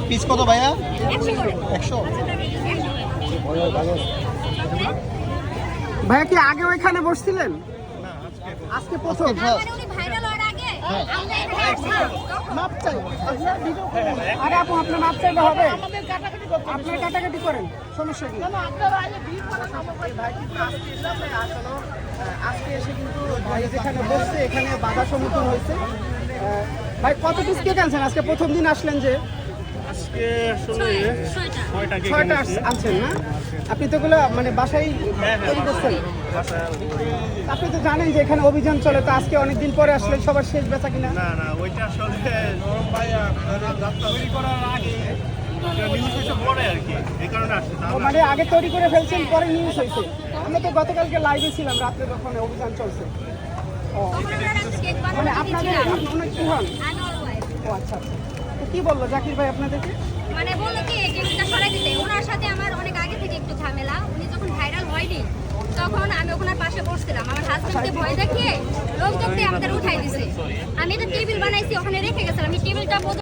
Piece কত ভাইয়া? 100 করে। 100। ভাইয়া কি আগে ওইখানে বসছিলেন? আজকে প্রথম। মানে উনি ভাইরাল হওয়ার আগে আমরা এখানে আসছিলাম। মাপ চাই। আরে আপু আপনার মাপ চাইলে হবে? আপনার কাটাকাটি করেন, সমস্যা কি? আজকে এসে কিন্তু ভাই যেখানে বসছে এখানে বাধা সম্মুখীন হয়েছে। ভাই কত পিস কেক আনছেন? আজকে প্রথম দিন আসলেন যে আজকে আসলে 6টা কেক 6টা আনছেন না? আপনি তো এগুলো মানে বাসায় তৈরি করছেন? আপনি তো জানেন যে এখানে অভিযান চলে, তো আজকে অনেকদিন পরে আসলে সবার শেষ বেচা কিনা। না না ওইটা আসলে ভাইয়া তৈরি করার আগে নিউজ এসে পড়ে আর কি, এই কারণে আসছে। ও মানে আগে তৈরি করে ফেলছেন, পরে নিউজ হয়েছে। আমরা তো গতকালকে লাইভে ছিলাম রাত্রে যখন অভিযান চলছে। ও তখন ওনারা কেক মানে বানাতে আপনাদের দিয়েছিলাম। আপনার কি হন? আমি ওর wife। ও আচ্ছা আচ্ছা। তো কি বললো জাকির ভাই আপনাদেরকে? মানে বললো কি টেবিলটা সরাই দিতে। ওনার সাথে আমার অনেক আগে থেকে একটু ঝামেলা। উনি যখন ভাইরাল হয়নি তখন আমি ওনার পাশে বসছিলাম। আমার হাজবেন্ডকে ভয় দেখিয়ে লোকজন দিয়ে আমাদের উঠাই দিছে। আমি তো টেবিল বানাইছি ওখানে রেখে গেছিলাম। আমি টেবিলটা